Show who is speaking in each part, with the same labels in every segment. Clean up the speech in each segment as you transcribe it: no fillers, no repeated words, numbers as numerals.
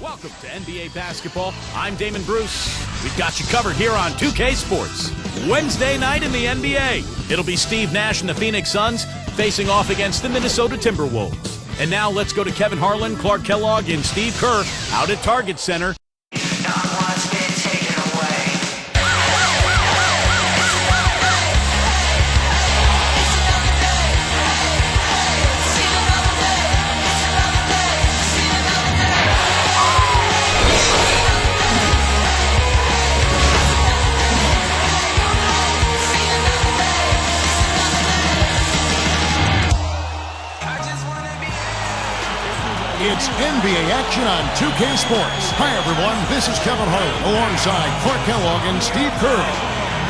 Speaker 1: Welcome to NBA Basketball. I'm Damon Bruce. We've got you covered here on 2K Sports. Wednesday night in the NBA. It'll be Steve Nash and the Phoenix Suns facing off against the Minnesota Timberwolves. And now let's go to Kevin Harlan, Clark Kellogg, and Steve Kerr out at Target Center.
Speaker 2: It's NBA action on 2K Sports. Hi, everyone. This is Kevin Harlan alongside Clark Kellogg and Steve Kerr.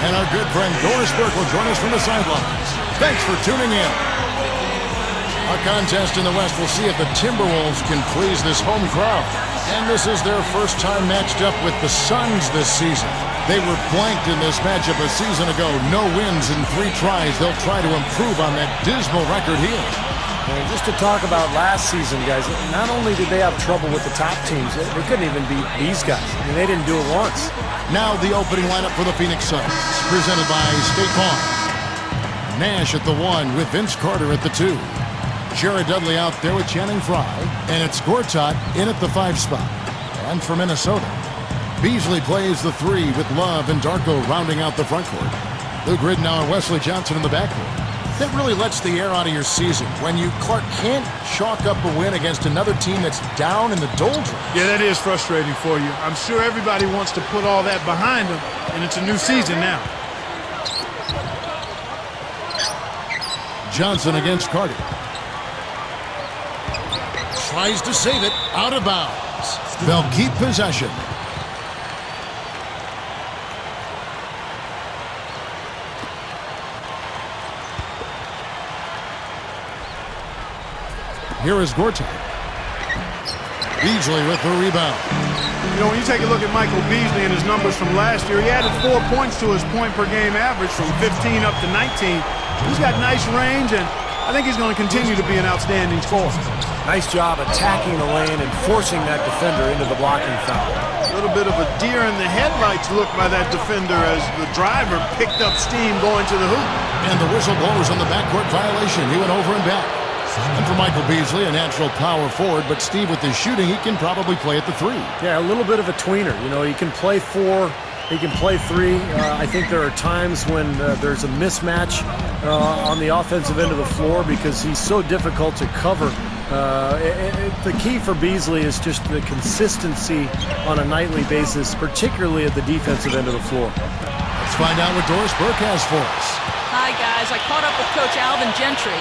Speaker 2: And our good friend Doris Burke will join us from the sidelines. Thanks for tuning in. Our contest in the West will see if the Timberwolves can please this home crowd. And this is their first time matched up with the Suns this season. They were blanked in this matchup a season ago. No wins in 3 tries. They'll try to improve on that dismal record here.
Speaker 3: And just to talk about last season, guys, not only did they have trouble with the top teams, they couldn't even beat these guys. I mean, they didn't do it once.
Speaker 2: Now the opening lineup for the Phoenix Suns, presented by State Farm. Nash at the 1 with Vince Carter at the 2. Jared Dudley out there with Channing Frye. And it's Gortat in at the 5 spot. And for Minnesota, Beasley plays the 3 with Love and Darko rounding out the front court. Luke Ridnour and Wesley Johnson in the backcourt. That really lets the air out of your season when you, Clark, can't chalk up a win against another team that's down in the doldrums.
Speaker 4: Yeah, that is frustrating for you. I'm sure everybody wants to put all that behind them, and it's a new season now.
Speaker 2: Johnson against Carter. Tries to save it, out of bounds. They'll keep possession. Here is Gortat. Beasley with the rebound.
Speaker 4: You know, when you take a look at Michael Beasley and his numbers from last year, he added 4 points to his point-per-game average from 15 up to 19. He's got nice range, and I think he's going to continue to be an outstanding scorer.
Speaker 3: Nice job attacking the lane and forcing that defender into the blocking foul.
Speaker 4: A little bit of a deer in the headlights look by that defender as the driver picked up steam going to the hoop.
Speaker 2: And the whistle blows on the backcourt violation. He went over and back. And for Michael Beasley, a natural power forward, but Steve, with his shooting, he can probably play at the 3.
Speaker 3: Yeah, a little bit of a tweener. You know, he can play 4, he can play 3. I think there are times when there's a mismatch on the offensive end of the floor because he's so difficult to cover. The key for Beasley is just the consistency on a nightly basis, particularly at the defensive end of the floor.
Speaker 2: Let's find out what Doris Burke has for us.
Speaker 5: Hi, guys. I caught up with Coach Alvin Gentry.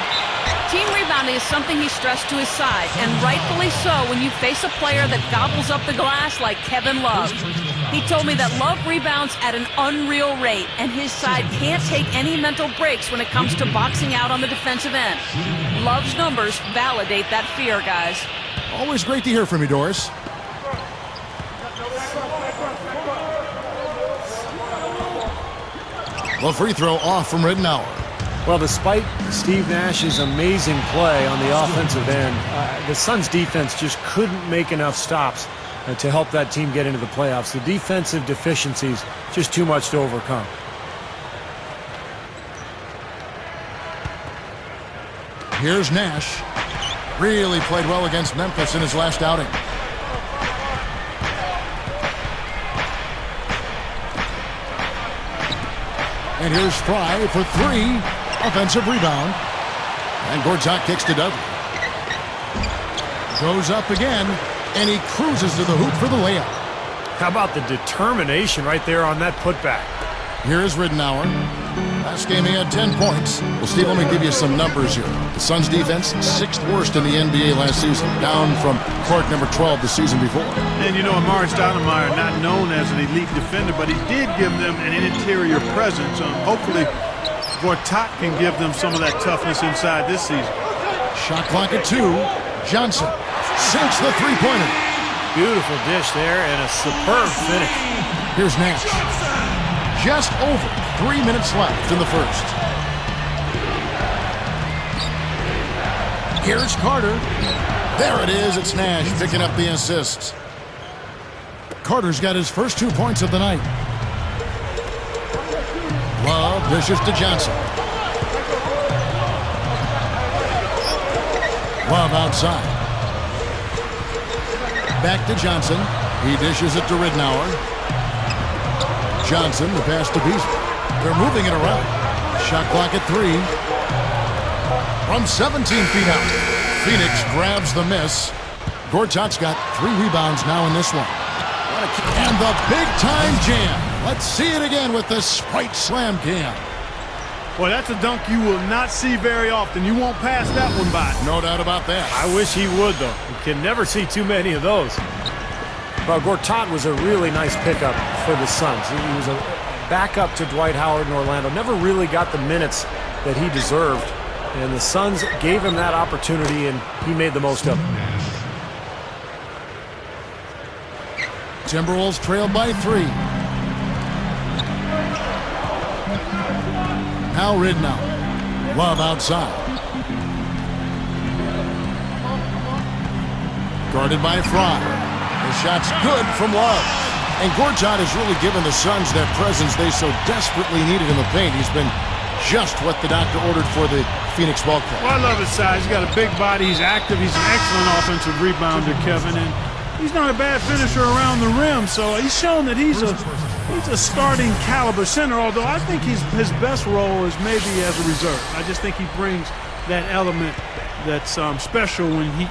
Speaker 5: Team rebounding is something he stressed to his side, and rightfully so when you face a player that gobbles up the glass like Kevin Love. He told me that Love rebounds at an unreal rate, and his side can't take any mental breaks when it comes to boxing out on the defensive end. Love's numbers validate that fear, guys.
Speaker 2: Always great to hear from you, Doris. Well, free throw off from Ridnour.
Speaker 3: Well, despite Steve Nash's amazing play on the offensive end, the Suns' defense just couldn't make enough stops to help that team get into the playoffs. The defensive deficiencies, just too much to overcome.
Speaker 2: Here's Nash. Really played well against Memphis in his last outing. And here's Frye for 3. Offensive rebound. And Gortat kicks to Dudley. Goes up again, and he cruises to the hoop for the layup.
Speaker 3: How about the determination right there on that putback?
Speaker 2: Here's Ridnour. Last game he had 10 points. Well, Steve, let me give you some numbers here. The Suns defense, 6th worst in the NBA last season, down from Clark number 12 the season before.
Speaker 4: And you know, Amari Stoudemire, not known as an elite defender, but he did give them an interior presence. Hopefully, Gortat can give them some of that toughness inside this season.
Speaker 2: Shot clock at 2. Johnson sinks the 3-pointer.
Speaker 3: Beautiful dish there and a superb finish.
Speaker 2: Here's Nash. Just over 3 minutes left in the first. Here's Carter. There it is. It's Nash picking up the assist. Carter's got his first 2 points of the night. Love dishes to Johnson. Love outside. Back to Johnson. He dishes it to Ridnour. Johnson, the pass to Beasley. They're moving it around. Shot clock at 3. From 17 feet out. Phoenix grabs the miss. Gortat's got 3 rebounds now in this one. And the big-time jam. Let's see it again with the Sprite Slam Cam.
Speaker 4: Boy, that's a dunk you will not see very often. You won't pass that one by.
Speaker 2: No doubt about that.
Speaker 3: I wish he would, though. You can never see too many of those. Well, Gortat was a really nice pickup for the Suns. He was a backup to Dwight Howard in Orlando. Never really got the minutes that he deserved. And the Suns gave him that opportunity, and he made the most of it.
Speaker 2: Timberwolves trailed by 3. Now Ridnour. Love outside. Guarded by Fry. The shot's good from Love. And Gortat has really given the Suns that presence they so desperately needed in the paint. He's been just what the doctor ordered for the Phoenix ball club.
Speaker 4: Well, I love his size. He's got a big body. He's active. He's an excellent offensive rebounder, Kevin. And he's not a bad finisher around the rim. So he's shown that he's a starting caliber center, although I think his best role is maybe as a reserve. I just think he brings that element that's special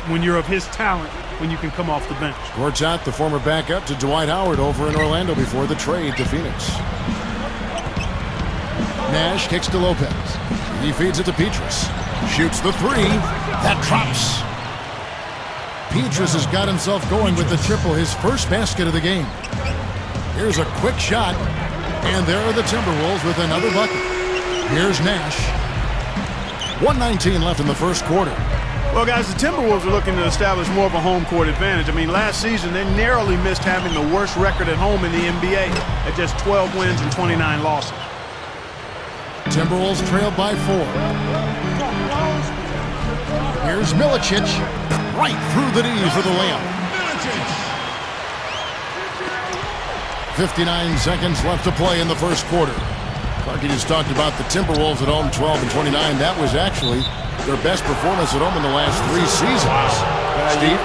Speaker 4: when you're of his talent, when you can come off the bench.
Speaker 2: Gortat, the former backup to Dwight Howard over in Orlando before the trade to Phoenix. Nash kicks to Lopez. He feeds it to Petrus. Shoots the 3. That drops. Petrus has got himself going with the triple, his first basket of the game. Here's a quick shot, and there are the Timberwolves with another bucket. Here's Nash. 1:19 left in the first quarter.
Speaker 4: Well, guys, the Timberwolves are looking to establish more of a home court advantage. I mean, last season they narrowly missed having the worst record at home in the NBA at just 12 wins and 29 losses.
Speaker 2: Timberwolves trail by 4. Here's Milicic, right through the knee for the layup. 59 seconds left to play in the first quarter. Clarky just talked about the Timberwolves at home, 12 and 29. That was actually their best performance at home in the last 3 seasons. Steve?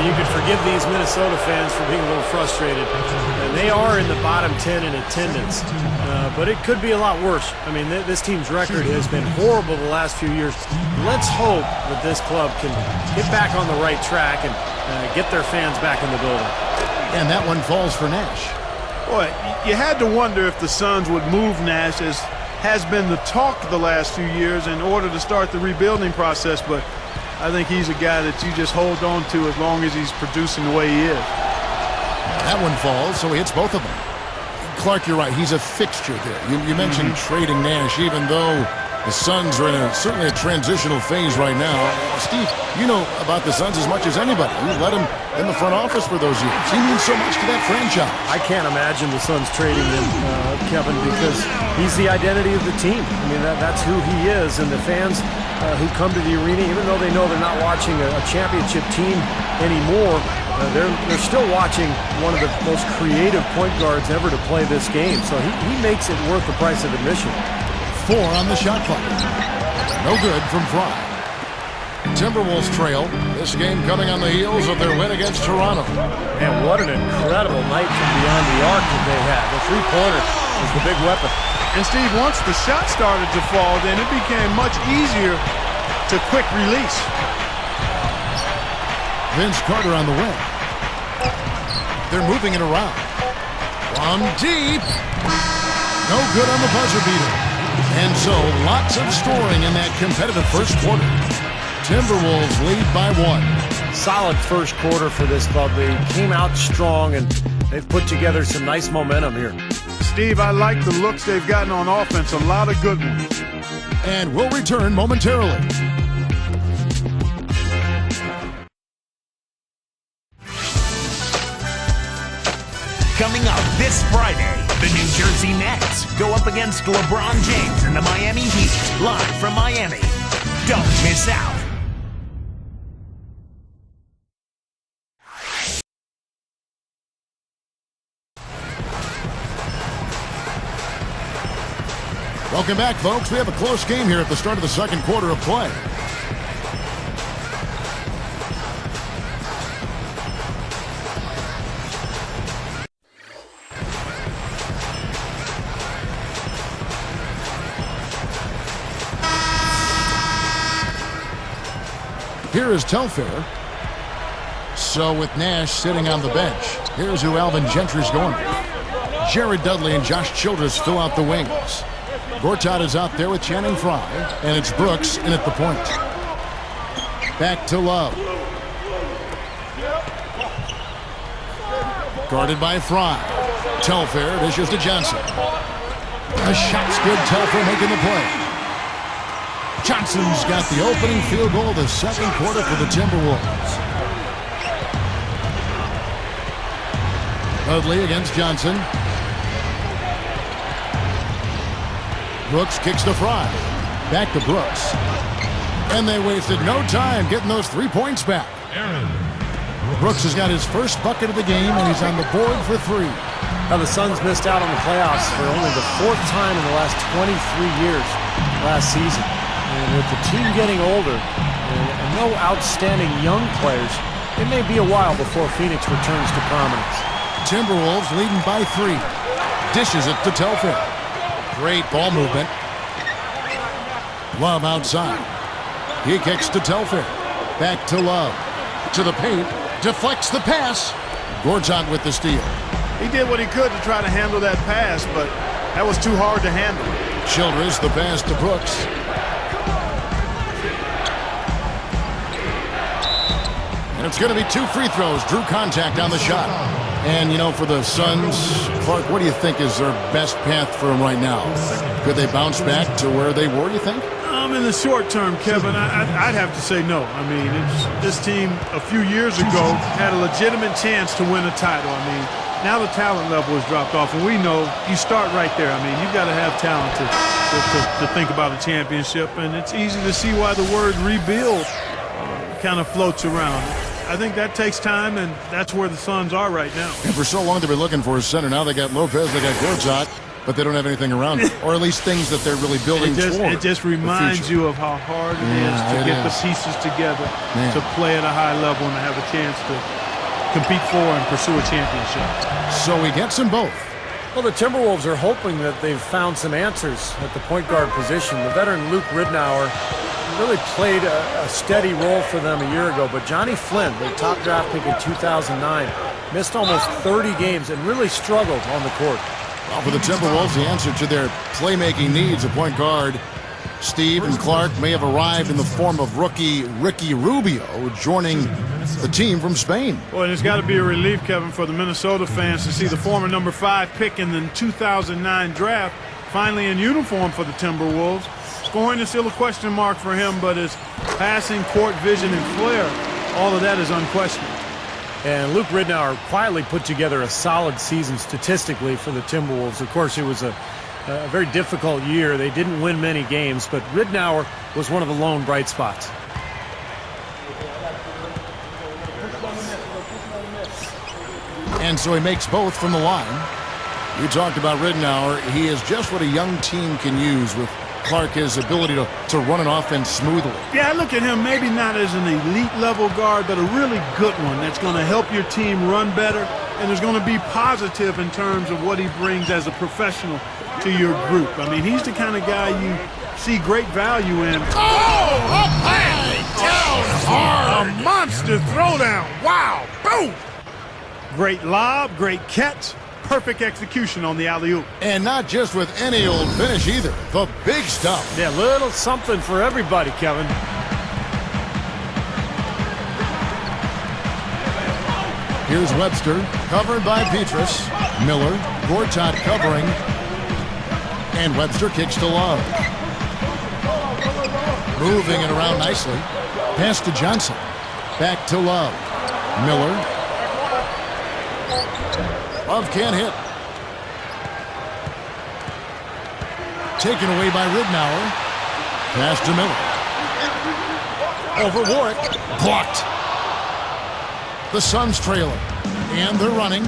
Speaker 3: You could forgive these Minnesota fans for being a little frustrated. And they are in the bottom 10 in attendance, but it could be a lot worse. I mean, this team's record has been horrible the last few years. Let's hope that this club can get back on the right track and get their fans back in the building.
Speaker 2: And that one falls for Nash.
Speaker 4: Boy, you had to wonder if the Suns would move Nash, as has been the talk the last few years, in order to start the rebuilding process, but I think he's a guy that you just hold on to as long as he's producing the way he is.
Speaker 2: That one falls, so he hits both of them. Clark, you're right. He's a fixture there. You mentioned trading Nash, even though the Suns are in certainly a transitional phase right now. Steve, you know about the Suns as much as anybody. You led him in the front office for those years. He means so much to that franchise.
Speaker 3: I can't imagine the Suns trading him, Kevin, because he's the identity of the team. I mean, that's who he is, and the fans who come to the arena, even though they know they're not watching a championship team anymore, they're still watching one of the most creative point guards ever to play this game. So he makes it worth the price of admission.
Speaker 2: 4 on the shot clock. No good from Fry. Timberwolves trail. This game coming on the heels of their win against Toronto.
Speaker 3: Man, what an incredible night from beyond the arc that they had. The three-pointer was the big weapon.
Speaker 4: And Steve, once the shot started to fall, then it became much easier to quick release.
Speaker 2: Vince Carter on the wing. They're moving it around. From deep. No good on the buzzer beater. And so, lots of scoring in that competitive first quarter. Timberwolves lead by 1.
Speaker 3: Solid first quarter for this club. They came out strong, and they've put together some nice momentum here.
Speaker 4: Steve, I like the looks they've gotten on offense. A lot of good ones.
Speaker 2: And we'll return momentarily.
Speaker 6: Coming up this Friday, the New Jersey Nets go up against LeBron James and the Miami Heat, live from Miami. Don't miss out.
Speaker 2: Welcome back, folks. We have a close game here at the start of the second quarter of play. Here is Telfair. So with Nash sitting on the bench, here's who Alvin Gentry's going with. Jared Dudley and Josh Childress fill out the wings. Gortat is out there with Channing Frye, and it's Brooks in at the point. Back to Love. Guarded by Frye. Telfair dishes to Johnson. A shot's good. Telfair making the play. Johnson's got the opening field goal of the second quarter for the Timberwolves. Dudley against Johnson. Brooks kicks to Frye. Back to Brooks. And they wasted no time getting those 3 points back. Brooks has got his first bucket of the game, and he's on the board for 3.
Speaker 3: Now, the Suns missed out on the playoffs for only the 4th time in the last 23 years last season. And with the team getting older and no outstanding young players, it may be a while before Phoenix returns to prominence.
Speaker 2: Timberwolves leading by 3. Dishes it to Telfair. Great ball movement. Love outside. He kicks to Telfair. Back to Love. To the paint. Deflects the pass. Gortat with the steal.
Speaker 4: He did what he could to try to handle that pass, but that was too hard to handle.
Speaker 2: Childress the pass to Brooks. And it's going to be 2 free throws. Drew contact on the shot. And, you know, for the Suns, Clark, what do you think is their best path for them right now? Could they bounce back to where they were, you think?
Speaker 4: In the short term, Kevin, I'd have to say no. I mean, this team a few years ago had a legitimate chance to win a title. I mean, now the talent level has dropped off, and we know you start right there. I mean, you've got to have talent to think about a championship, and it's easy to see why the word rebuild kind of floats around. I think that takes time, and that's where the Suns are right now.
Speaker 2: And for so long they've been looking for a center. Now they got Lopez, they got Gortat, but they don't have anything around it, or at least things that they're really building toward.
Speaker 4: It just reminds you of how hard it is to get the pieces together, to play at a high level, and to have a chance to compete for and pursue a championship.
Speaker 2: So he gets them both.
Speaker 3: Well, the Timberwolves are hoping that they've found some answers at the point guard position. The veteran Luke Ridnour really played a steady role for them a year ago, but Johnny Flynn, the top draft pick in 2009, missed almost 30 games and really struggled on the court.
Speaker 2: Well, for the Timberwolves, the answer to their playmaking needs, a point guard, Steve and Clark, may have arrived in the form of rookie Ricky Rubio joining the team from Spain.
Speaker 4: Well, and it's got to be a relief, Kevin, for the Minnesota fans to see the former number 5 pick in the 2009 draft finally in uniform for the Timberwolves. Scoring is still a question mark for him, but his passing, court vision, and flair, all of that is unquestioned.
Speaker 3: And Luke Ridnour quietly put together a solid season statistically for the Timberwolves. Of course, it was a very difficult year. They didn't win many games, but Ridnour was one of the lone bright spots.
Speaker 2: And so he makes both from the line. We talked about Ridnour. He is just what a young team can use with Clark, his ability to run an offense smoothly.
Speaker 4: Yeah, I look at him maybe not as an elite level guard, but a really good one that's going to help your team run better and is going to be positive in terms of what he brings as a professional to your group. I mean, he's the kind of guy you see great value in.
Speaker 2: Oh, up high, down hard.
Speaker 4: A monster throwdown. Wow, boom. Great lob, great catch. Perfect execution on the alley-oop.
Speaker 2: And not just with any old finish either. The big stuff.
Speaker 3: Yeah, little something for everybody, Kevin.
Speaker 2: Here's Webster, covered by Petrus. Miller, Gortat covering. And Webster kicks to Love. Moving it around nicely. Pass to Johnson. Back to Love. Miller. Love can't hit. Taken away by Ridnour. Pass to Miller. Over Warwick. Blocked. The Suns trailing. And they're running.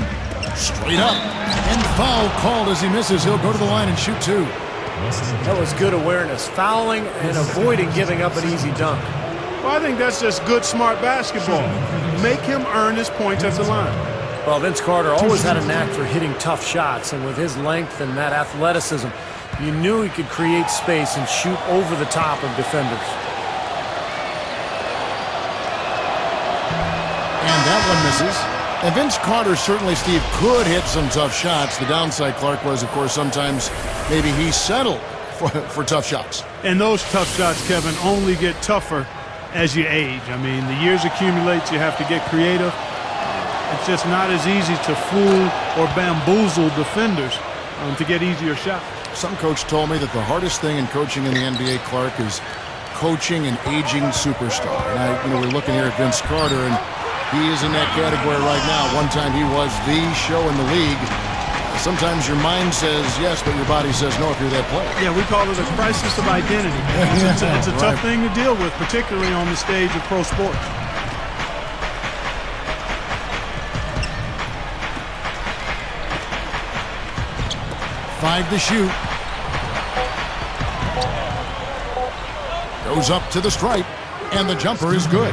Speaker 2: Straight up. And foul called as he misses. He'll go to the line and shoot 2.
Speaker 3: That was good awareness, fouling and avoiding giving up an easy dunk.
Speaker 4: Well, I think that's just good, smart basketball. Make him earn his points at the line.
Speaker 3: Well, Vince Carter always had a knack for hitting tough shots, and with his length and that athleticism, you knew he could create space and shoot over the top of defenders.
Speaker 2: And that one misses. And Vince Carter certainly, Steve, could hit some tough shots. The downside, Clark, was, of course, sometimes maybe he settled for tough shots.
Speaker 4: And those tough shots, Kevin, only get tougher as you age. I mean, the years accumulate, you have to get creative. It's just not as easy to fool or bamboozle defenders to get easier shots.
Speaker 2: Some coach told me that the hardest thing in coaching in the NBA, Clark, is coaching an aging superstar. And we're looking here at Vince Carter, and he is in that category right now. One time he was the show in the league. Sometimes your mind says yes, but your body says no if you're that player.
Speaker 4: Yeah, we call it a crisis of identity. It's a tough thing to deal with, particularly on the stage of pro sports.
Speaker 2: Five to shoot. Goes up to the stripe, and the jumper is good.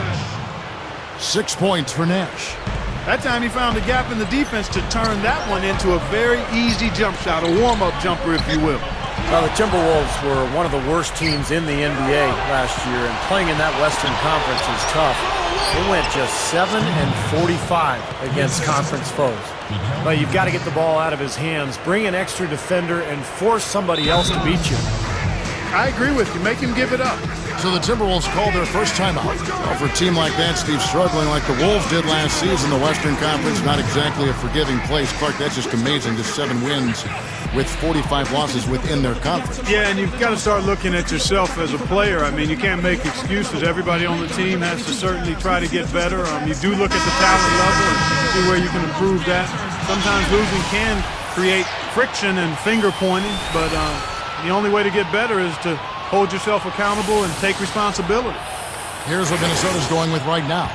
Speaker 2: 6 points for Nash.
Speaker 4: That time he found a gap in the defense to turn that one into a very easy jump shot, a warm-up jumper, if you will.
Speaker 3: Well, the Timberwolves were one of the worst teams in the NBA last year, and playing in that Western Conference is tough. They went just 7 and 45 against conference foes. But you've got to get the ball out of his hands, bring an extra defender, and force somebody else to beat you.
Speaker 4: I agree with you. Make him give it up.
Speaker 2: So the Timberwolves called their first timeout. Well, for a team like that, Steve, struggling like the Wolves did last season, the Western Conference, not exactly a forgiving place. Clark, that's just amazing, just 7 wins with 45 losses within their conference.
Speaker 4: Yeah, and you've got to start looking at yourself as a player. I mean, you can't make excuses. Everybody on the team has to certainly try to get better. You do look at the talent level and see where you can improve that. Sometimes losing can create friction and finger pointing, but the only way to get better is to hold yourself accountable and take responsibility.
Speaker 2: Here's what Minnesota's going with right now.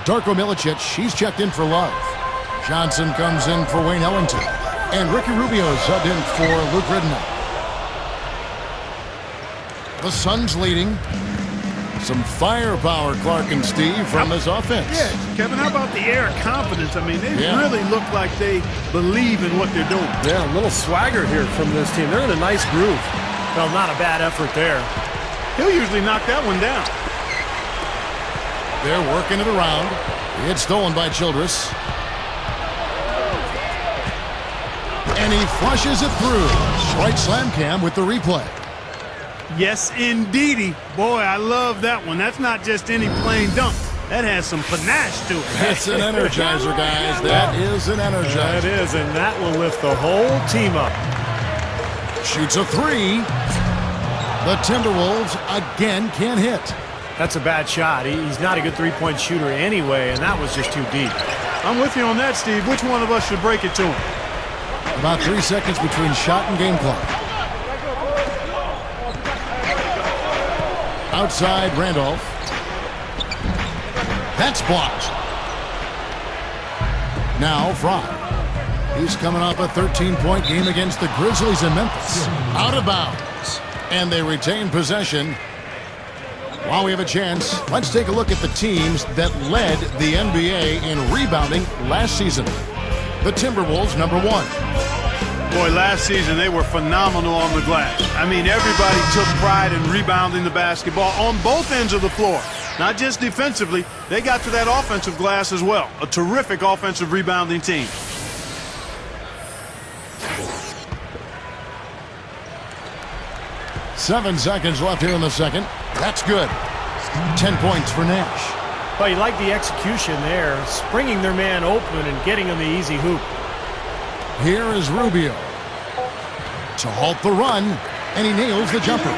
Speaker 2: Darko Milicic, he's checked in for Love. Johnson comes in for Wayne Ellington. And Ricky Rubio is subbed in for Luke Ridnour. The Suns leading. Some firepower, Clark and Steve, from this offense.
Speaker 4: Yeah, Kevin, how about the air of confidence? I mean, they really look like they believe in what they're doing.
Speaker 3: Yeah, a little swagger here from this team. They're in a nice groove. Well, not a bad effort there.
Speaker 4: He'll usually knock that one down.
Speaker 2: They're working it around. It's stolen by Childress. And he flushes it through. Right slam cam with the replay.
Speaker 4: Yes, indeedy. Boy, I love that one. That's not just any plain dunk. That has some panache to it.
Speaker 2: That's an energizer, guys. That is an energizer.
Speaker 3: That is, and that will lift the whole team up.
Speaker 2: Shoots a three. The Timberwolves again can't hit.
Speaker 3: That's a bad shot. He's not a good three-point shooter anyway, and that was just too deep.
Speaker 4: I'm with you on that, Steve. Which one of us should break it to him?
Speaker 2: About 3 seconds between shot and game clock. Outside Randolph. That's blocked. Now Fry. He's coming off a 13-point game against the Grizzlies in Memphis. Out of bounds. And they retain possession. While we have a chance, let's take a look at the teams that led the NBA in rebounding last season. The Timberwolves, number 1.
Speaker 4: Boy, last season they were phenomenal on the glass. I mean, everybody took pride in rebounding the basketball on both ends of the floor. Not just defensively, they got to that offensive glass as well. A terrific offensive rebounding team.
Speaker 2: Seven seconds left here in the second. That's good. 10 points for Nash.
Speaker 3: But you like the execution there, springing their man open and getting him the easy hoop.
Speaker 2: Here is Rubio to halt the run, and he nails the jumper.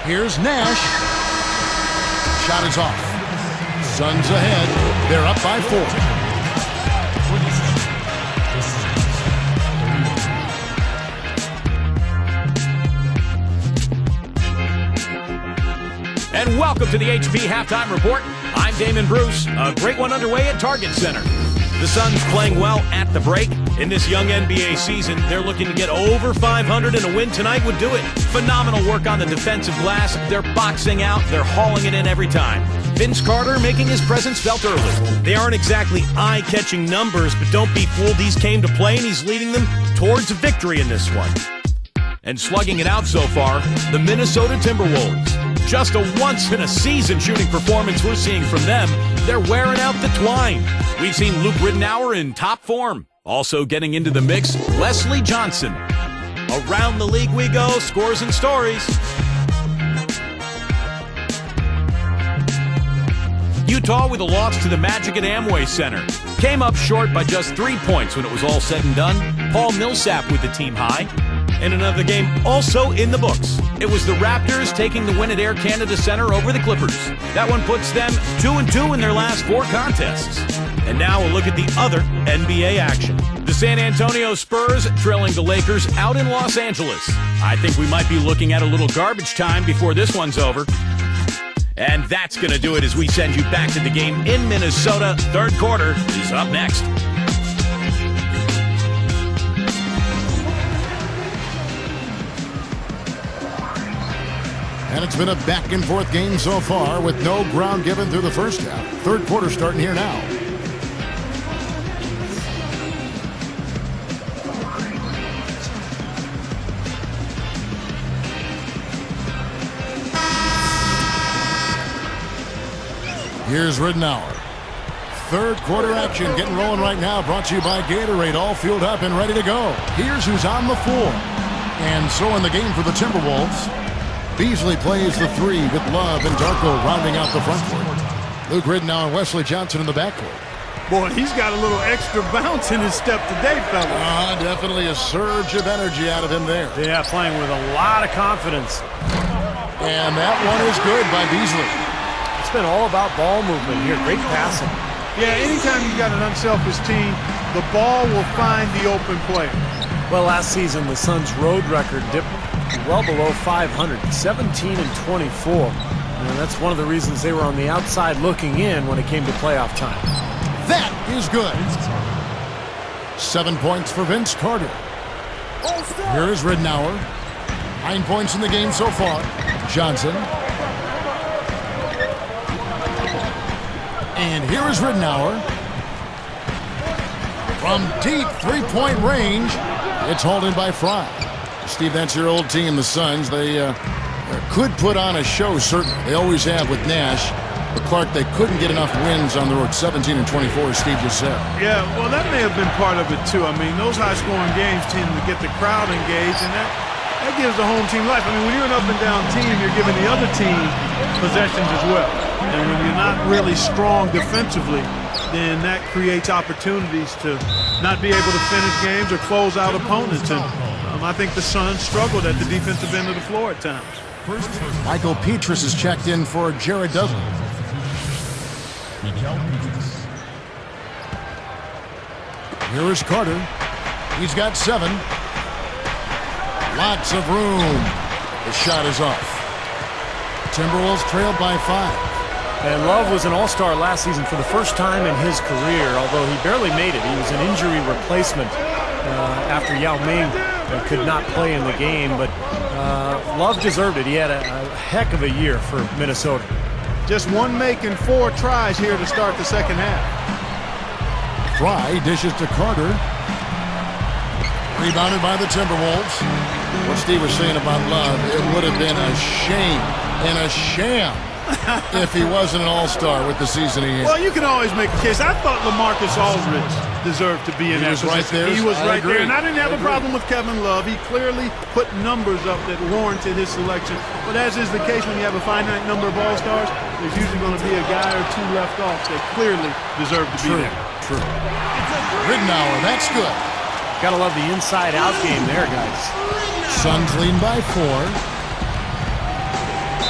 Speaker 2: Here's Nash. Shot is off. Suns ahead. They're up by 4.
Speaker 1: And welcome to the HP Halftime Report. I'm Damon Bruce. A great one underway at Target Center. The Suns playing well at the break. In this young NBA season, they're looking to get over 500, and a win tonight would do it. Phenomenal work on the defensive glass. They're boxing out. They're hauling it in every time. Vince Carter making his presence felt early. They aren't exactly eye-catching numbers, but don't be fooled. He's came to play, and he's leading them towards victory in this one. And slugging it out so far, the Minnesota Timberwolves. Just a once-in-a-season shooting performance we're seeing from them. They're wearing out the twine. We've seen Luke Rittenauer in top form. Also getting into the mix, Wesley Johnson. Around the league we go, scores and stories. Utah with a loss to the Magic at Amway Center. Came up short by just 3 points when it was all said and done. Paul Millsap with the team high. And another game also in the books. It was the Raptors taking the win at Air Canada Center over the Clippers. That one puts them 2-2 in their last 4 contests. And now a look at the other NBA action. The San Antonio Spurs trailing the Lakers out in Los Angeles. I think we might be looking at a little garbage time before this one's over. And that's going to do it as we send you back to the game in Minnesota. Third quarter is up next.
Speaker 2: And it's been a back-and-forth game so far with no ground given through the first half. Third quarter starting here now. Here's Rittenauer. Third quarter action getting rolling right now. Brought to you by Gatorade. All fueled up and ready to go. Here's who's on the floor. And so in the game for the Timberwolves, Beasley plays the 3 with Love and Darko rounding out the front court. Luke Rittenauer and Wesley Johnson in the backcourt.
Speaker 4: Boy, he's got a little extra bounce in his step today, fella.
Speaker 2: Definitely a surge of energy out of him there.
Speaker 3: Yeah, playing with a lot of confidence.
Speaker 2: And that one is good by Beasley.
Speaker 3: It's been all about ball movement here. Great passing.
Speaker 4: Yeah, anytime you've got an unselfish team, the ball will find the open player.
Speaker 3: Well, last season, the Suns' road record dipped well below 500, 17-24. And that's one of the reasons they were on the outside looking in when it came to playoff time.
Speaker 2: That is good. 7 points for Vince Carter. Here is Rittenauer. 9 points in the game so far. Johnson. And here is Rittenauer. From deep three-point range, it's hauled in by Fry. Steve, that's your old team, the Suns. They could put on a show, certainly. They always have with Nash. But Clark, they couldn't get enough wins on the road, 17-24, as Steve just said.
Speaker 4: Yeah, well, that may have been part of it, too. I mean, those high-scoring games tend to get the crowd engaged, and that gives the home team life. I mean, when you're an up-and-down team, you're giving the other team possessions as well. And when you're not really strong defensively, then that creates opportunities to not be able to finish games or close out opponents. And I think the Suns struggled at the defensive end of the floor at times.
Speaker 2: Michael Petrus is checked in for Jared Dudley. Here is Carter. He's got 7. Lots of room. The shot is off. Timberwolves trailed by 5.
Speaker 3: And Love was an all-star last season for the first time in his career, although he barely made it. He was an injury replacement after Yao Ming could not play in the game, but Love deserved it. He had a heck of a year for Minnesota.
Speaker 4: Just one make and 4 tries here to start the second half.
Speaker 2: Fry dishes to Carter. Rebounded by the Timberwolves. What Steve was saying about Love, it would have been a shame and a sham if he wasn't an all-star with the season he had.
Speaker 4: Well, you can always make a case. I thought LaMarcus Aldridge deserved to be in that position.
Speaker 2: Right there.
Speaker 4: He was right
Speaker 2: agree.
Speaker 4: there, and I didn't have a problem with Kevin Love. He clearly put numbers up that warranted his selection. But as is the case when you have a finite number of all-stars, there's usually going to be a guy or 2 left off that clearly deserve to be there.
Speaker 2: True. Rittenauer, that's good.
Speaker 3: Gotta love the inside-out game there, guys.
Speaker 2: Suns leading by 4.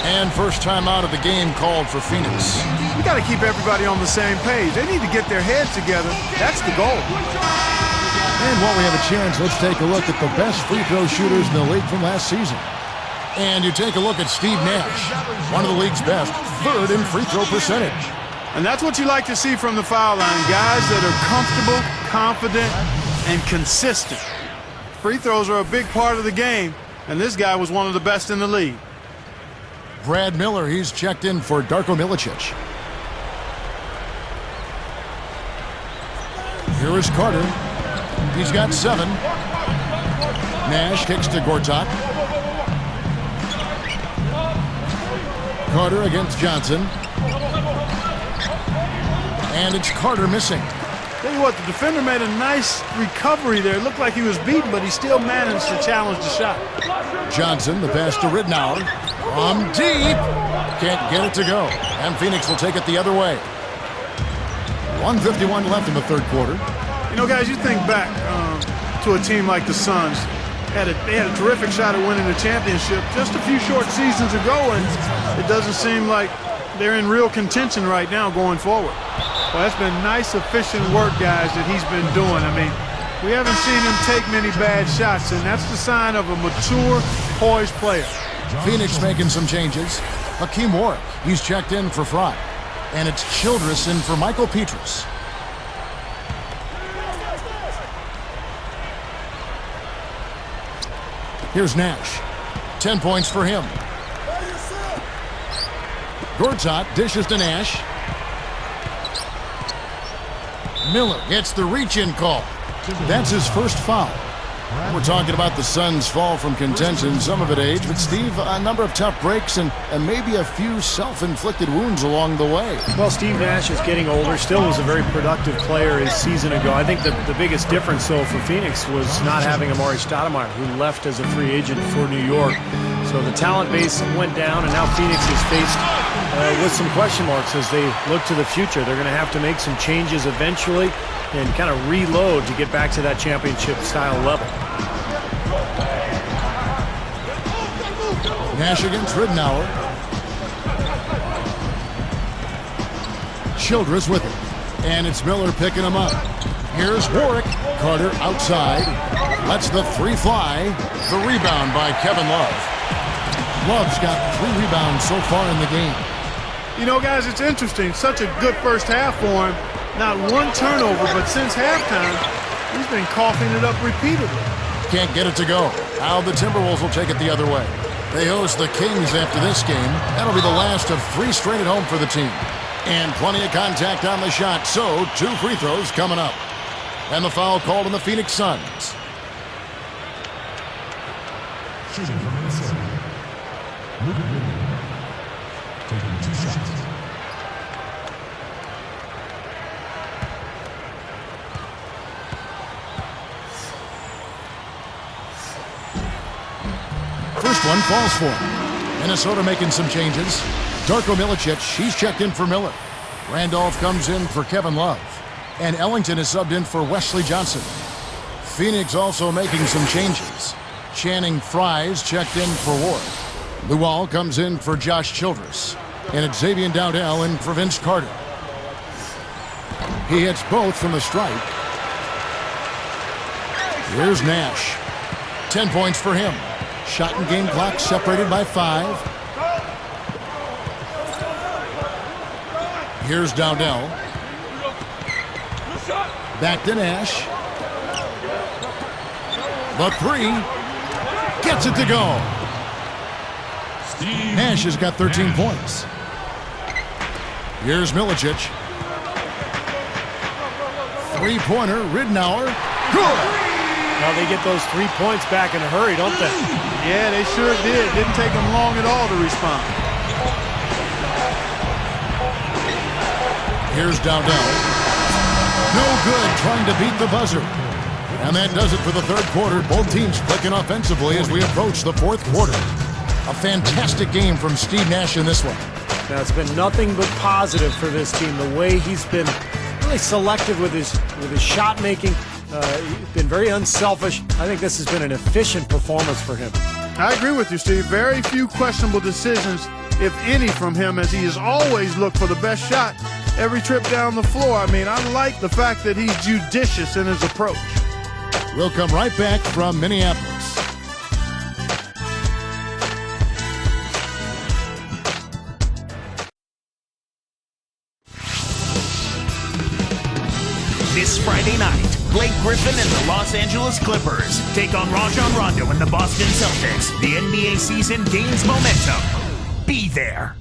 Speaker 2: And first time out of the game called for Phoenix.
Speaker 4: You got to keep everybody on the same page. They need to get their heads together. That's the goal.
Speaker 2: And while we have a chance, let's take a look at the best free throw shooters in the league from last season. And you take a look at Steve Nash, one of the league's best, 3rd in free throw percentage.
Speaker 4: And that's what you like to see from the foul line. Guys that are comfortable, confident, and consistent. Free throws are a big part of the game, and this guy was one of the best in the league.
Speaker 2: Brad Miller, he's checked in for Darko Milicic. Here is Carter. He's got 7. Nash kicks to Gortat. Carter against Johnson. And it's Carter missing.
Speaker 4: Tell you what, the defender made a nice recovery there. It looked like he was beaten, but he still managed to challenge the shot.
Speaker 2: Johnson, the pass to Ridnour. From deep. Can't get it to go. And Phoenix will take it the other way. 1:51 left in the third quarter.
Speaker 4: You know, guys, you think back to a team like the Suns. They had a terrific shot at winning the championship just a few short seasons ago, and it doesn't seem like they're in real contention right now going forward. Well, that's been nice, efficient work, guys, that he's been doing. I mean, we haven't seen him take many bad shots, and that's the sign of a mature, poised player.
Speaker 2: Phoenix making some changes. Hakeem Warwick, he's checked in for Fry. And it's Childress in for Michael Petrus. Here's Nash. 10 points for him. Gortat dishes to Nash. Miller gets the reach-in call. That's his first foul. We're talking about the Suns' fall from contention, some of it age, but Steve, a number of tough breaks and maybe a few self-inflicted wounds along the way.
Speaker 3: Well, Steve Nash is getting older. Still was a very productive player a season ago. I think the biggest difference, though, for Phoenix was not having Amari Stoudemire, who left as a free agent for New York. So the talent base went down, and now Phoenix is faced with some question marks as they look to the future. They're going to have to make some changes eventually and kind of reload to get back to that championship-style level.
Speaker 2: Nash against Ridnour. Childress with it. And it's Miller picking him up. Here's Warwick. Carter outside. Lets the 3 fly. The rebound by Kevin Love. Love's got 3 rebounds so far in the game.
Speaker 4: You know, guys, it's interesting. Such a good first half for him. Not one turnover, but since halftime, he's been coughing it up repeatedly.
Speaker 2: Can't get it to go. Now the Timberwolves will take it the other way. They host the Kings after this game. That'll be the last of 3 straight at home for the team. And plenty of contact on the shot, so 2 free throws coming up. And the foul called on the Phoenix Suns.
Speaker 7: Shooting from inside. Taking 2 shots.
Speaker 2: First one falls for him. Minnesota making some changes. Darko Milicic, he's checked in for Miller. Randolph comes in for Kevin Love. And Ellington is subbed in for Wesley Johnson. Phoenix also making some changes. Channing Frye's checked in for Ward. Luol comes in for Josh Childress. And it's Xavier Dowdell in for Vince Carter. He hits both from the stripe. Here's Nash. 10 points for him. Shot and game clock separated by 5. Here's Dowdell. Back to Nash. The 3. Gets it to go. Nash has got 13 points. Here's Milicic. 3-pointer, Ridnour. Good!
Speaker 3: Now they get those 3 points back in a hurry, don't they?
Speaker 4: Yeah, they sure did. Didn't take them long at all to respond.
Speaker 2: Here's Dowdell. No good trying to beat the buzzer. And that does it for the third quarter. Both teams clicking offensively as we approach the fourth quarter. A fantastic game from Steve Nash in this one.
Speaker 3: Now it's been nothing but positive for this team. The way he's been really selective with his shot making. He's been very unselfish. I think this has been an efficient performance for him.
Speaker 4: I agree with you, Steve. Very few questionable decisions, if any, from him, as he has always looked for the best shot every trip down the floor. I mean, I like the fact that he's judicious in his approach.
Speaker 2: We'll come right back from Minneapolis.
Speaker 6: this Friday night. Blake Griffin and the Los Angeles Clippers take on Rajon Rondo and the Boston Celtics. The NBA season gains momentum. Be there.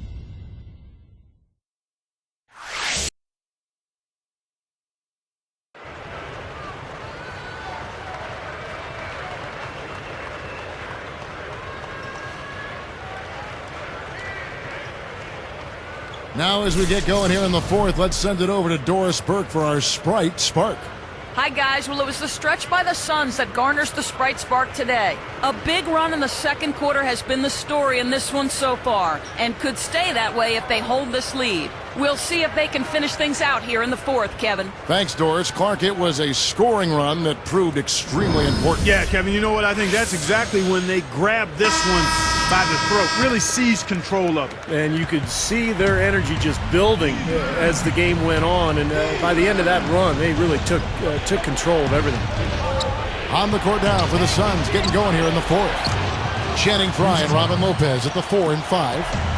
Speaker 2: Now as we get going here in the fourth, let's send it over to Doris Burke for our Sprite Spark.
Speaker 5: Hi, guys. Well, it was the stretch by the Suns that garners the Sprite Spark today. A big run in the second quarter has been the story in this one so far, and could stay that way if they hold this lead. We'll see if they can finish things out here in the fourth, Kevin.
Speaker 2: Thanks, Doris. Clark, it was a scoring run that proved extremely important.
Speaker 4: Yeah, Kevin, you know what? I think that's exactly when they grabbed this one by the throat, really seized control of it.
Speaker 3: And you could see their energy just building as the game went on. And by the end of that run, they really took control of everything.
Speaker 2: On the court now for the Suns, getting going here in the fourth. Channing Frye and Robin Lopez at the 4 and 5.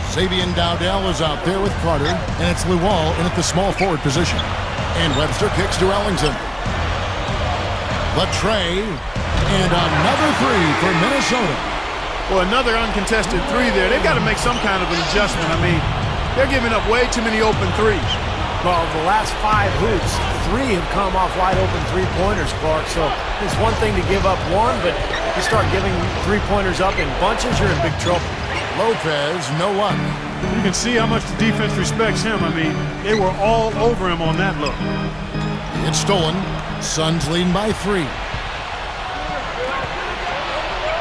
Speaker 2: Xavier Dowdell is out there with Carter, and it's Luol in at the small forward position. And Webster kicks to Ellington. Latre, and another three for Minnesota.
Speaker 4: Well, another uncontested three there. They've got to make some kind of an adjustment. I mean, they're giving up way too many open threes.
Speaker 3: Well, the last 5 hoops, 3 have come off wide open three-pointers, Clark. So it's one thing to give up one, but you start giving three-pointers up in bunches, you're in big trouble.
Speaker 2: Lopez, no luck.
Speaker 4: You can see how much the defense respects him. I mean, they were all over him on that look.
Speaker 2: It's stolen. Suns leading by 3.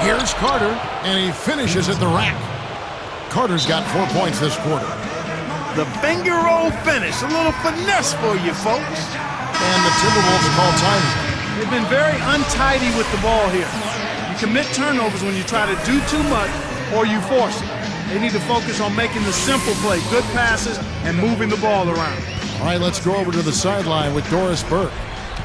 Speaker 2: Here's Carter, and he finishes at the rack. Carter's got 4 points this quarter.
Speaker 4: The finger roll finish, a little finesse for you folks.
Speaker 2: And the Timberwolves call time.
Speaker 4: They've been very untidy with the ball here. You commit turnovers when you try to do too much or you force it. They need to focus on making the simple play, good passes, and moving the ball around.
Speaker 2: All right, let's go over to the sideline with Doris Burke.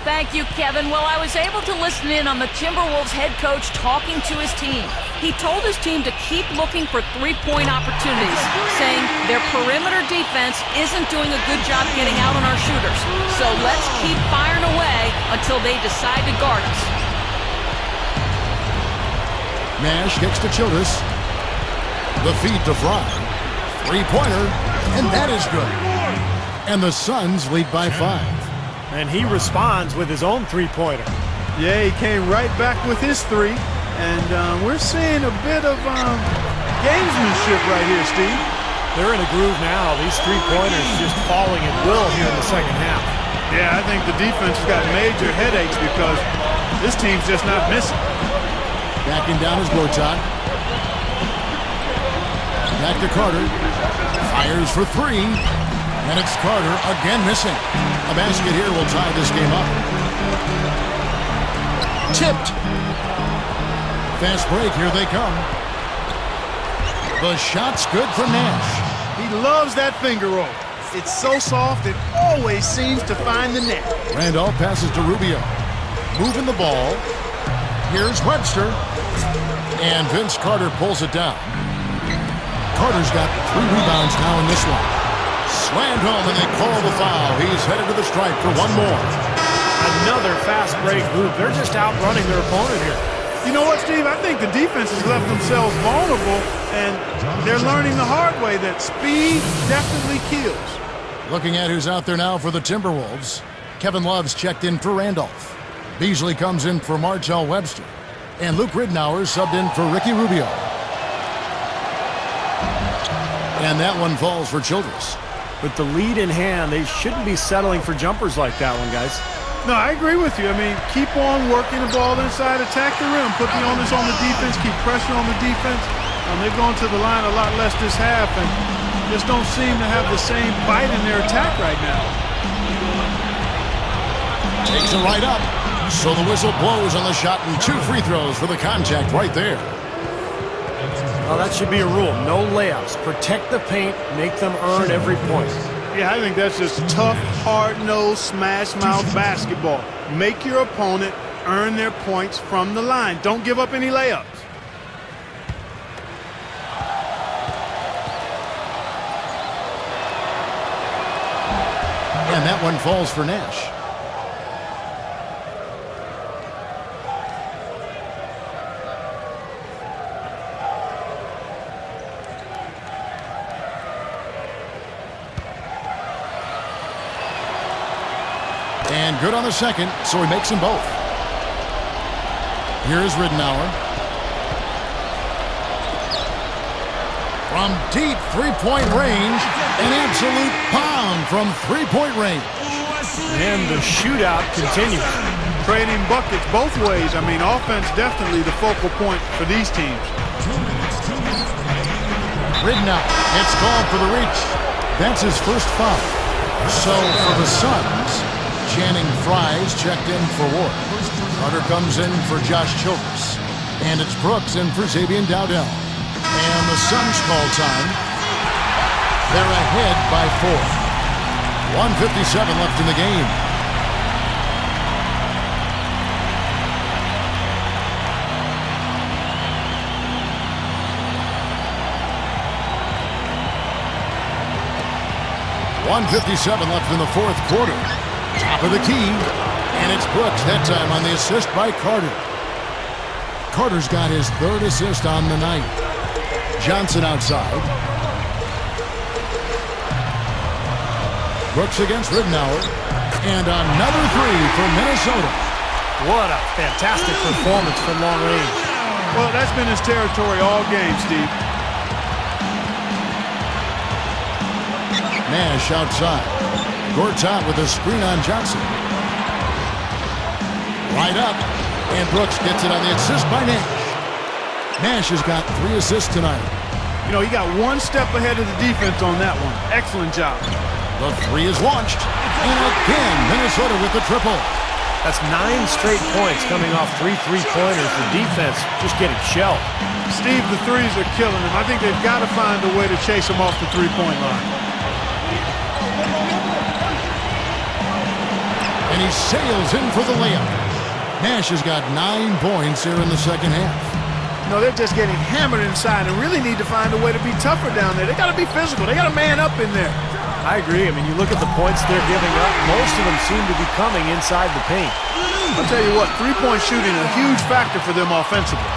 Speaker 5: Thank you, Kevin. Well, I was able to listen in on the Timberwolves head coach talking to his team. He told his team to keep looking for three-point opportunities, saying their perimeter defense isn't doing a good job getting out on our shooters. So let's keep firing away until they decide to guard us.
Speaker 2: Nash kicks to Childress. The feed to Frye. Three-pointer, and that is good. And the Suns lead by 5.
Speaker 3: And he responds with his own three-pointer.
Speaker 4: Yeah, he came right back with his 3. And we're seeing a bit of gamesmanship right here, Steve.
Speaker 3: They're in a groove now. These three-pointers just falling at will here in the second half.
Speaker 4: Yeah, I think the defense has got major headaches because this team's just not missing.
Speaker 2: Backing down is Gortat. Back to Carter. Fires for 3. And it's Carter again missing. A basket here will tie this game up. Tipped. Fast break, here they come. The shot's good for Nash.
Speaker 4: He loves that finger roll. It's so soft, it always seems to find the net.
Speaker 2: Randolph passes to Rubio. Moving the ball. Here's Webster. And Vince Carter pulls it down. Carter's got 3 rebounds now in this one. Slammed home, and they call the foul. He's headed to the stripe for one more.
Speaker 3: Another fast break move. They're just outrunning their opponent here.
Speaker 4: You know what, Steve? I think the defense has left themselves vulnerable, and they're learning the hard way that speed definitely kills.
Speaker 2: Looking at who's out there now for the Timberwolves. Kevin Love's checked in for Randolph. Beasley comes in for Martell Webster. And Luke Ridnour subbed in for Ricky Rubio. And that one falls for Childress.
Speaker 3: With the lead in hand, they shouldn't be settling for jumpers like that one, guys.
Speaker 4: No, I agree with you. I mean, keep on working the ball inside, attack the rim, put the onus on the defense, keep pressure on the defense. They've gone to the line a lot less this half and just don't seem to have the same bite in their attack right now.
Speaker 2: Takes it right up. So the whistle blows on the shot and 2 free throws for the contact right there.
Speaker 3: Well, that should be a rule. No layups. Protect the paint. Make them earn every point.
Speaker 4: Yeah, I think that's just tough, hard-nosed, smash-mouth basketball. Make your opponent earn their points from the line. Don't give up any layups.
Speaker 2: And that one falls for Nash. And good on the second, so he makes them both. Here's Ridenour. From deep three-point range, an absolute pound from three-point range.
Speaker 3: And the shootout continues.
Speaker 4: Trading buckets both ways. I mean, offense definitely the focal point for these teams.
Speaker 2: Ridenour, it's called for the reach. That's his first foul. So for the Suns, Channing Frye's checked in for Ward. Carter comes in for Josh Childress. And it's Brooks in for Xavier Dowdell. And the Suns call time. They're ahead by 4. 1:57 left in the game. .157 left in the fourth quarter. Top of the key. And it's Brooks that time on the assist by Carter. Carter's got his third assist on the night. Johnson outside. Brooks against Ridenour. And another three for Minnesota.
Speaker 3: What a fantastic performance from long range.
Speaker 4: Well, that's been his territory all game, Steve.
Speaker 2: Nash outside. Gortat with a screen on Johnson. Right up. And Brooks gets it on the assist by Nash. Nash has got 3 assists tonight.
Speaker 4: You know, he got one step ahead of the defense on that one. Excellent job.
Speaker 2: The three is launched. And again, Minnesota with the triple.
Speaker 3: That's 9 straight points coming off 3 three-pointers. The defense just getting shelled.
Speaker 4: Steve, the threes are killing him. I think they've got to find a way to chase him off the three-point line.
Speaker 2: And he sails in for the layup. Nash has got 9 points here in the second half.
Speaker 4: You know, they're just getting hammered inside and really need to find a way to be tougher down there. They got to be physical. They got to man up in there.
Speaker 3: I agree. I mean, you look at the points they're giving up, most of them seem to be coming inside the paint.
Speaker 4: I'll tell you what, three-point shooting is a huge factor for them offensively.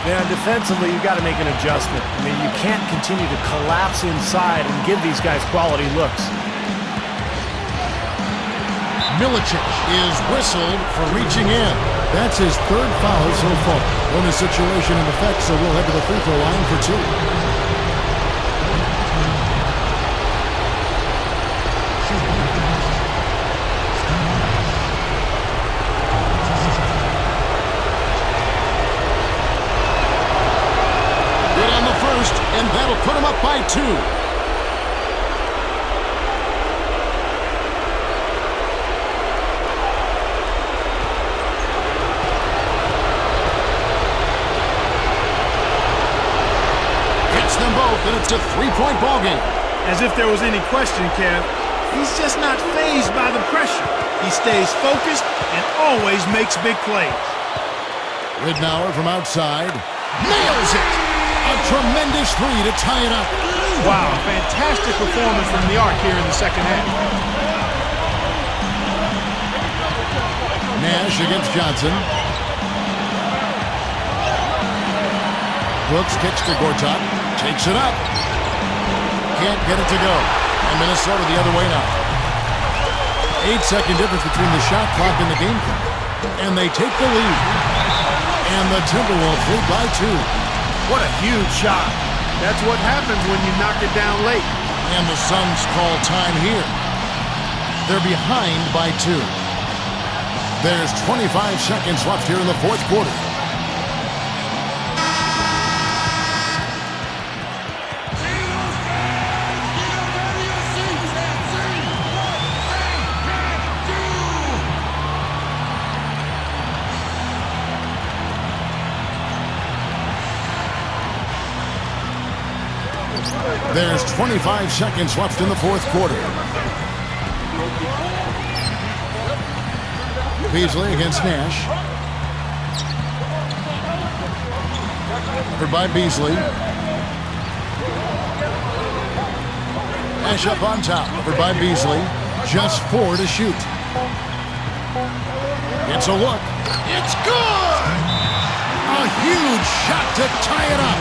Speaker 3: Yeah, defensively, you've got to make an adjustment. I mean, you can't continue to collapse inside and give these guys quality looks.
Speaker 2: Milicic is whistled for reaching in. That's his third foul so far. Bonus situation in effect, so we'll head to the free throw line for 2. Good on the first, and that'll put him up by 2. Them both, and it's a 3-point ball game.
Speaker 4: As if there was any question, Kev. He's just not fazed by the pressure. He stays focused and always makes big plays.
Speaker 2: Ridenour from outside nails it. A tremendous 3 to tie it up.
Speaker 4: Wow, fantastic performance from the arc here in the second half.
Speaker 2: Nash against Johnson. Brooks kicks to Gortat. Takes it up. Can't get it to go. And Minnesota the other way now. 8-second difference between the shot clock and the game clock. And they take the lead. And the Timberwolves lead by 2.
Speaker 3: What a huge shot.
Speaker 4: That's what happens when you knock it down late.
Speaker 2: And the Suns call time here. They're behind by 2. There's 25 seconds left here in the fourth quarter. There's 25 seconds left in the fourth quarter. Beasley against Nash. Covered by Beasley. Nash up on top. Covered by Beasley. Just 4 to shoot. It's a look. It's good! A huge shot to tie it up.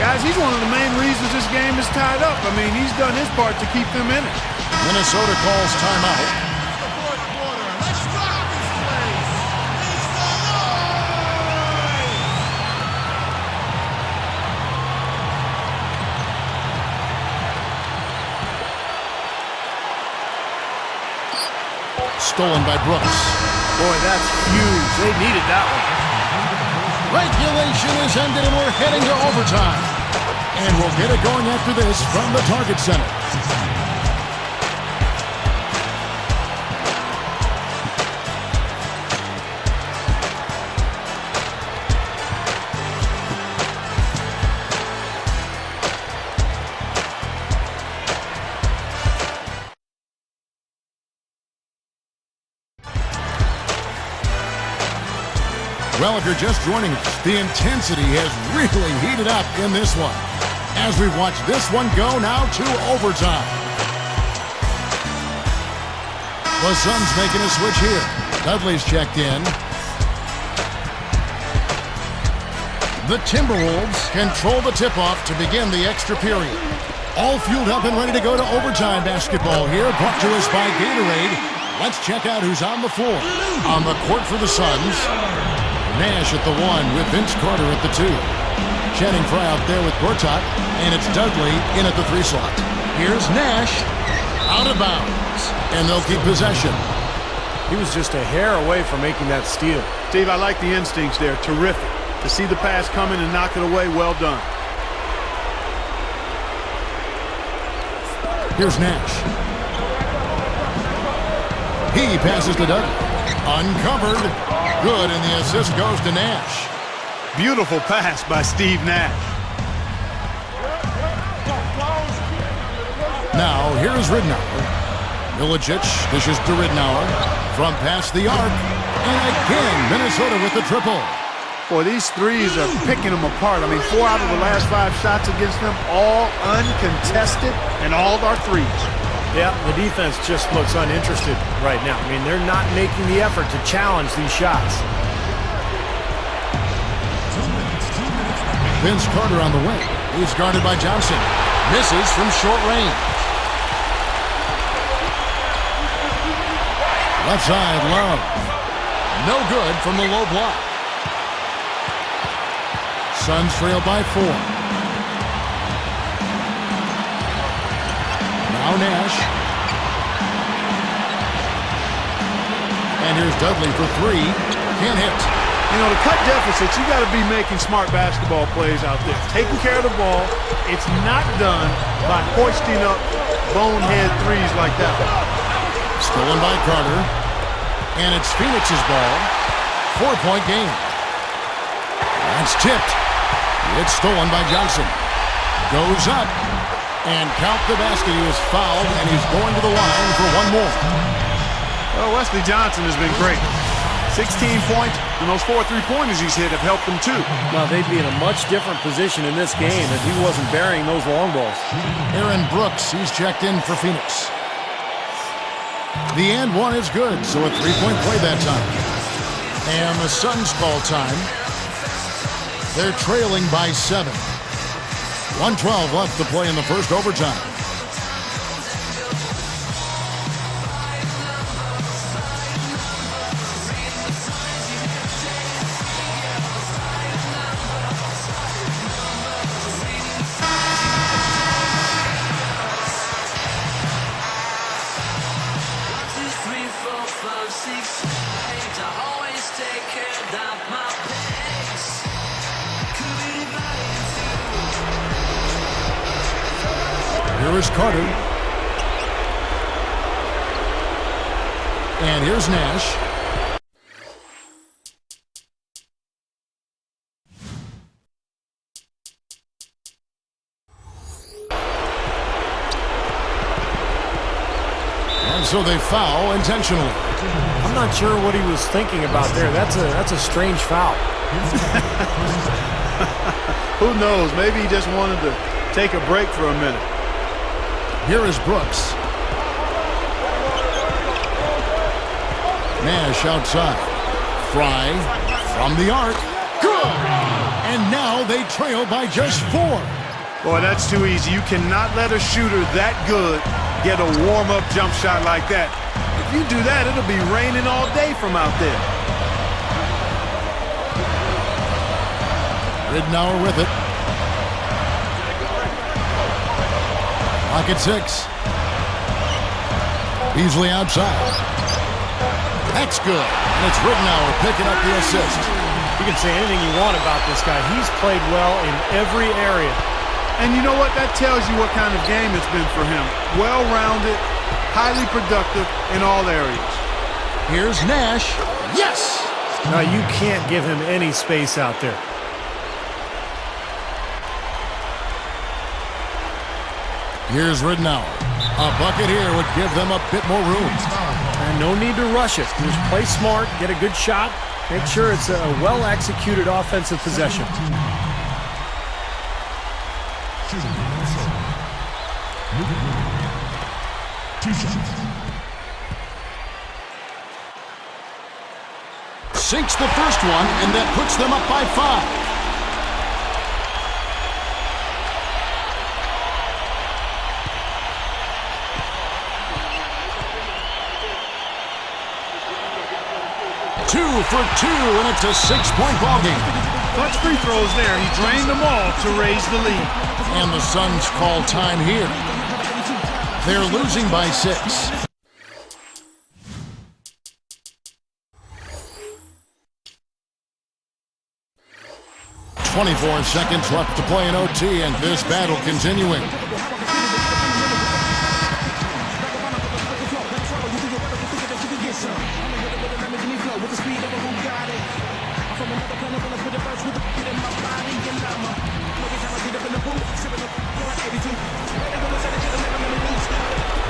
Speaker 4: Guys, he's one of the main reasons this game is tied up. I mean, he's done his part to keep them in it.
Speaker 2: Minnesota calls timeout. Stolen by Brooks.
Speaker 3: Boy, that's huge. They needed that one.
Speaker 2: Regulation is ended and we're heading to overtime. And we'll get it going after this from the Target Center. Well, if you're just joining us, the intensity has really heated up in this one. As we watch this one go now to overtime. The Suns making a switch here. Dudley's checked in. The Timberwolves control the tip-off to begin the extra period. All fueled up and ready to go to overtime basketball here, brought to us by Gatorade. Let's check out who's on the floor. On the court for the Suns, Nash at the 1 with Vince Carter at the 2. Channing Frye out there with Gortat, and it's Dudley in at the 3 slot. Here's Nash, out of bounds, and they'll keep possession.
Speaker 3: He was just a hair away from making that steal.
Speaker 4: Steve, I like the instincts there. Terrific. To see the pass coming and knock it away, well done.
Speaker 2: Here's Nash. He passes to Dudley. Uncovered. Good, and the assist goes to Nash.
Speaker 4: Beautiful pass by Steve Nash.
Speaker 2: Now, here's Ridnour. Milicic dishes to Ridnour from past the arc. And again, Minnesota with the triple.
Speaker 4: Boy, these threes are picking them apart. I mean, 4 out of the last 5 shots against them, all uncontested, and all are threes.
Speaker 3: Yeah, the defense just looks uninterested right now. I mean, they're not making the effort to challenge these shots.
Speaker 2: Vince Carter on the wing. He's guarded by Johnson. Misses from short range. Left side, Love. No good from the low block. Suns trail by 4. Now Nash. And here's Dudley for 3. Can't hit.
Speaker 4: You know, to cut deficits, you got to be making smart basketball plays out there. Taking care of the ball. It's not done by hoisting up bonehead threes like that.
Speaker 2: Stolen by Carter. And it's Phoenix's ball. 4-point game. That's tipped. It's stolen by Johnson. Goes up. And count the basket. He was fouled, and he's going to the line for 1 more.
Speaker 4: Well, Wesley Johnson has been great. 16 points, and those 4 3-pointers he's hit have helped them too.
Speaker 3: Well, they'd be in a much different position in this game if he wasn't burying those long balls.
Speaker 2: Aaron Brooks, he's checked in for Phoenix. The and 1 is good, so a 3-point play that time. And the Suns call time. They're trailing by 7. 1:12 left to play in the first overtime. Here is Carter. And here's Nash. And so they foul intentionally.
Speaker 3: I'm not sure what he was thinking about there. That's a strange foul.
Speaker 4: Who knows? Maybe he just wanted to take a break for a minute.
Speaker 2: Here is Brooks. Nash outside. Frye from the arc. Good! And now they trail by just 4.
Speaker 4: Boy, that's too easy. You cannot let a shooter that good get a warm-up jump shot like that. If you do that, it'll be raining all day from out there.
Speaker 2: Ridnour with it. Clock at 6. Beasley outside. That's good. And it's Rittenauer picking up the assist.
Speaker 3: You can say anything you want about this guy. He's played well in every area.
Speaker 4: And you know what? That tells you what kind of game it's been for him. Well-rounded, highly productive in all areas.
Speaker 2: Here's Nash. Yes!
Speaker 3: Now, you can't give him any space out there.
Speaker 2: Here's Rittenauer. A bucket here would give them a bit more room.
Speaker 3: And no need to rush it. Just play smart, get a good shot, make sure it's a well-executed offensive possession.
Speaker 7: Shooting from inside. Two shots.
Speaker 2: Sinks the first one, and that puts them up by 5. Two for 2, and it's a 6-point ballgame.
Speaker 4: Clutch free throws there. He drained them all to raise the lead.
Speaker 2: And the Suns call time here. They're losing by 6. "24 seconds left to play in OT, and this battle continuing.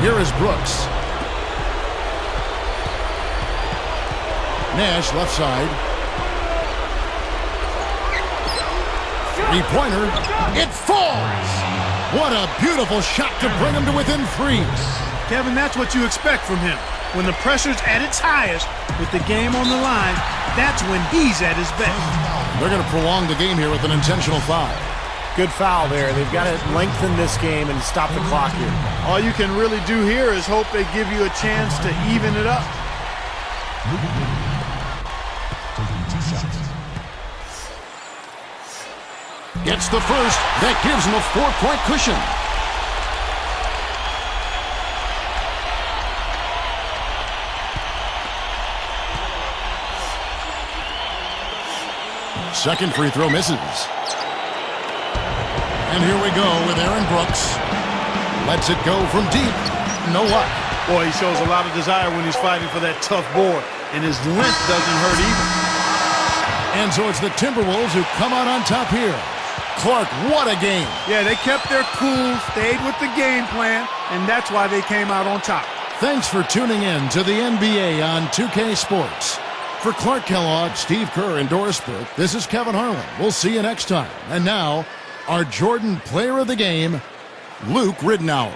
Speaker 2: Here is Brooks. Nash left side. Three-pointer. It falls! What a beautiful shot to bring him to within 3.
Speaker 4: Kevin, that's what you expect from him. When the pressure's at its highest, with the game on the line, that's when he's at his best.
Speaker 2: They're going to prolong the game here with an intentional foul.
Speaker 3: Good foul there. They've got to lengthen this game and stop the clock here.
Speaker 4: All you can really do here is hope they give you a chance to even it up.
Speaker 7: Taking 2 shots.
Speaker 2: Gets the first. That gives him a 4-point cushion. Second free throw misses. And here we go with Aaron Brooks. Lets it go from deep. No luck.
Speaker 4: Boy, he shows a lot of desire when he's fighting for that tough board, and his length doesn't hurt either.
Speaker 2: And so it's the Timberwolves who come out on top here. Clark, what a game.
Speaker 4: Yeah, they kept their cool, stayed with the game plan, and that's why they came out on top.
Speaker 2: Thanks for tuning in to the NBA on 2K Sports. For Clark Kellogg, Steve Kerr, and Doris Burke, this is Kevin Harlan. We'll see you next time. And now, our Jordan Player of the Game, Luke Rittenauer.